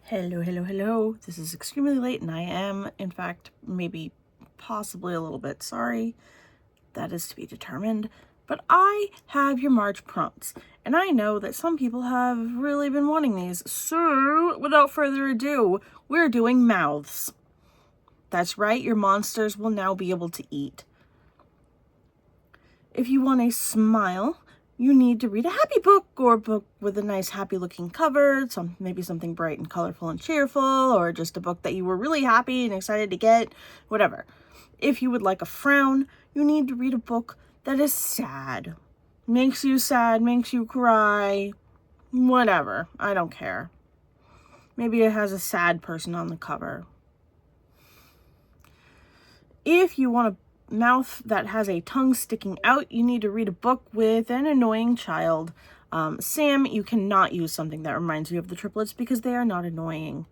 Hello, hello, hello. This is extremely late and I am, in fact, maybe possibly a little bit sorry. That is to be determined. But I have your March prompts, and I know that some people have really been wanting these. So, without further ado, we're doing mouths. That's right, your monsters will now be able to eat. If you want a smile, you need to read a happy book or a book with a nice happy looking cover, maybe something bright and colorful and cheerful, or just a book that you were really happy and excited to get, whatever. If you would like a frown, you need to read a book that is sad. Makes you sad, makes you cry, whatever, I don't care. Maybe it has a sad person on the cover. If you want a mouth that has a tongue sticking out, you need to read a book with an annoying child. Sam, you cannot use something that reminds you of the triplets because they are not annoying.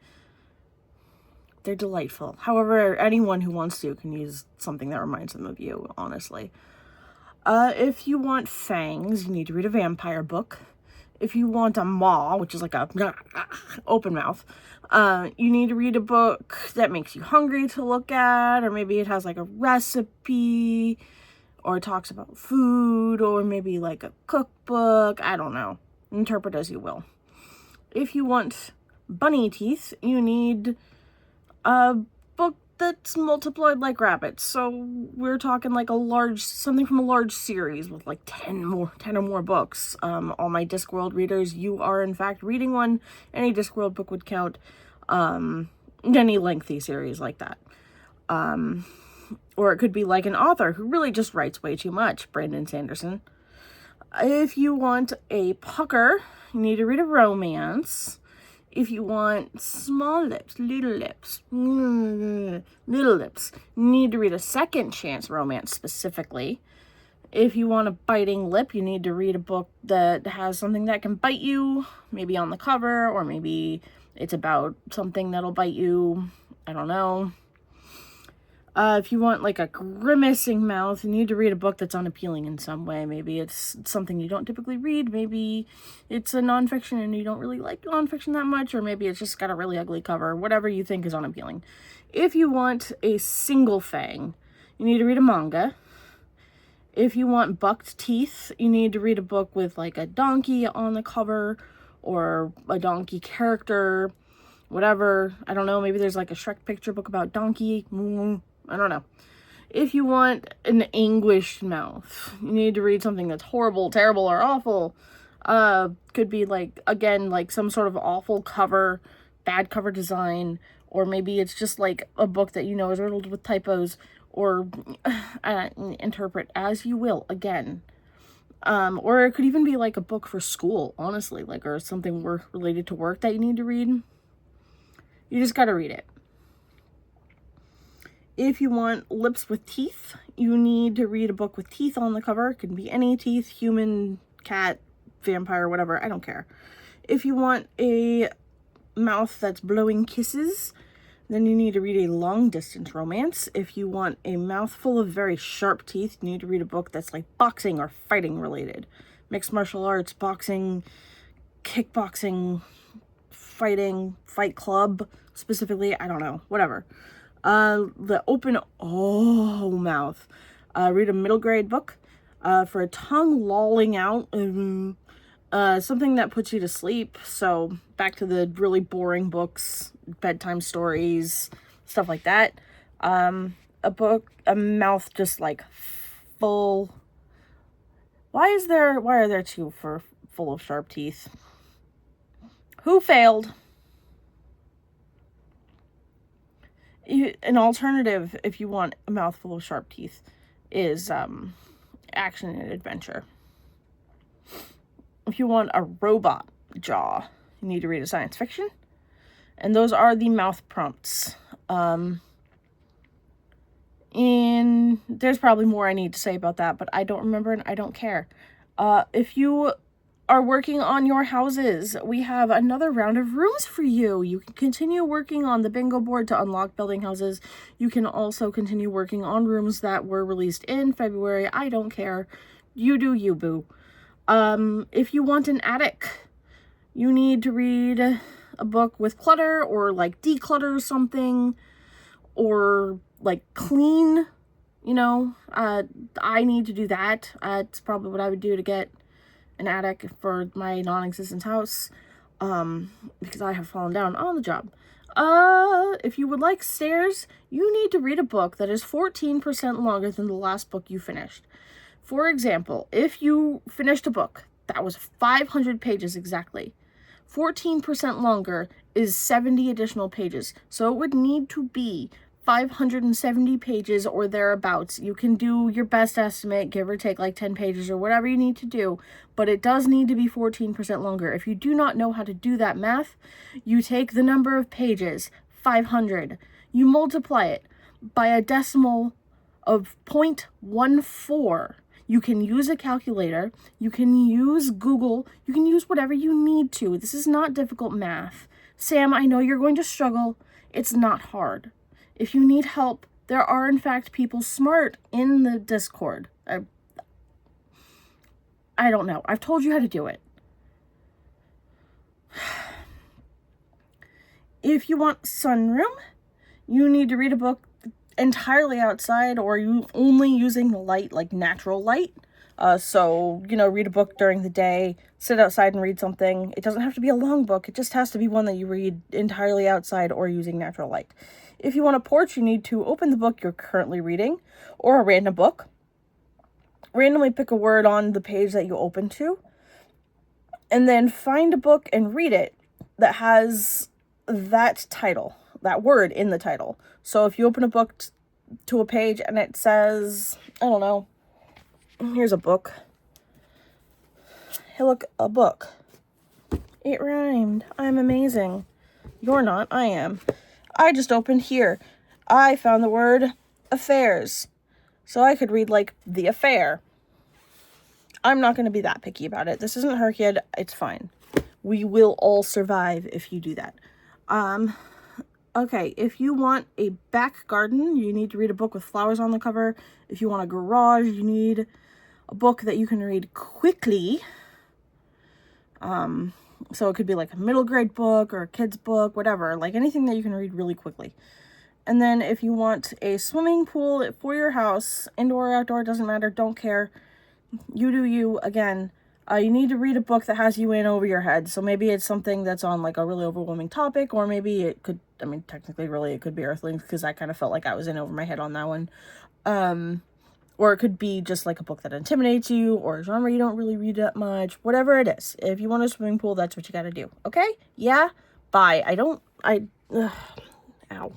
They're delightful. However, anyone who wants to can use something that reminds them of you, honestly. If you want fangs, you need to read a vampire book. If you want a maw, which is like a open mouth, you need to read a book that makes you hungry to look at, or maybe it has like a recipe, or it talks about food, or maybe like a cookbook. I don't know. Interpret as you will. If you want bunny teeth, you need a book that's multiplied like rabbits. So we're talking like something from a large series with like 10 or more books. All my Discworld readers, you are in fact reading one. Any Discworld book would count. Any lengthy series like that. Or it could be like an author who really just writes way too much, Brandon Sanderson. If you want a pucker, you need to read a romance. If you want small lips, little lips, you need to read a second chance romance specifically. If you want a biting lip, you need to read a book that has something that can bite you, maybe on the cover, or maybe it's about something that'll bite you. I don't know. If you want like a grimacing mouth, you need to read a book that's unappealing in some way. Maybe it's something you don't typically read. Maybe it's a nonfiction and you don't really like nonfiction that much. Or maybe it's just got a really ugly cover. Whatever you think is unappealing. If you want a single fang, you need to read a manga. If you want bucked teeth, you need to read a book with like a donkey on the cover or a donkey character, whatever. I don't know. Maybe there's like a Shrek picture book about donkey. I don't know. If you want an anguished mouth, you need to read something that's horrible, terrible, or awful. Could be like, again, like some sort of awful cover, bad cover design, or maybe it's just like a book that you know is riddled with typos, or interpret as you will, again. Or it could even be like a book for school, honestly, like, or something related to work that you need to read. You just gotta read it. If you want lips with teeth, you need to read a book with teeth on the cover. It can be any teeth, human, cat, vampire, whatever. I don't care. If you want a mouth that's blowing kisses, then you need to read a long-distance romance. If you want a mouth full of very sharp teeth, you need to read a book that's like boxing or fighting related. Mixed martial arts, boxing, kickboxing, fighting, fight club, specifically. I don't know. Whatever. The open mouth. Read a middle grade book for a tongue lolling out. Something that puts you to sleep. So back to the really boring books, bedtime stories, stuff like that. A mouth just like full. Why are there two for full of sharp teeth? Who failed? An alternative, if you want a mouthful of sharp teeth, is action and adventure. If you want a robot jaw, you need to read a science fiction. And those are the mouth prompts. And there's probably more I need to say about that, but I don't remember and I don't care. If you are working on your houses, we have another round of rooms for you. You can continue working on the bingo board to unlock building houses. You can also continue working on rooms that were released in February. I don't care. You do you, boo. If you want an attic, you need to read a book with clutter, or like declutter something, or like clean, you know, I need to do that. It's probably what I would do to get an attic for my non-existent house, because I have fallen down on the job. If you would like stairs, you need to read a book that is 14% longer than the last book you finished. For example, if you finished a book that was 500 pages exactly, 14% longer is 70 additional pages. So it would need to be 570 pages or thereabouts. You can do your best estimate, give or take like 10 pages or whatever you need to do, but it does need to be 14% longer. If you do not know how to do that math, you take the number of pages, 500, you multiply it by a decimal of 0.14. You can use a calculator, you can use Google, you can use whatever you need to. This is not difficult math. Sam, I know you're going to struggle. It's not hard. If you need help, there are in fact people smart in the Discord. I don't know. I've told you how to do it. If you want sunroom, you need to read a book entirely outside, or you only using light, like natural light. So, you know, read a book during the day, sit outside and read something. It doesn't have to be a long book. It just has to be one that you read entirely outside or using natural light. If you want a porch, you need to open the book you're currently reading, or a random book. Randomly pick a word on the page that you open to, and then find a book and read it that has that title, that word in the title. So if you open a book to a page and it says, I don't know, here's a book. Hey, look, a book. It rhymed. I'm amazing. You're not. I am. I just opened here. I found the word affairs. So I could read, like, the affair. I'm not going to be that picky about it. This isn't her kid. It's fine. We will all survive if you do that. Okay, if you want a back garden, you need to read a book with flowers on the cover. If you want a garage, you need a book that you can read quickly. So it could be like a middle grade book or a kid's book, whatever, like anything that you can read really quickly. And then if you want a swimming pool for your house, indoor or outdoor, doesn't matter, don't care. You do you. Again, you need to read a book that has you in over your head. So maybe it's something that's on like a really overwhelming topic, or maybe it could, I mean, technically really it could be Earthlings, because I kind of felt like I was in over my head on that one. Or it could be just like a book that intimidates you, or a genre you don't really read that much, whatever it is. If you want a swimming pool, that's what you got to do. Okay? Yeah? Bye. Ow.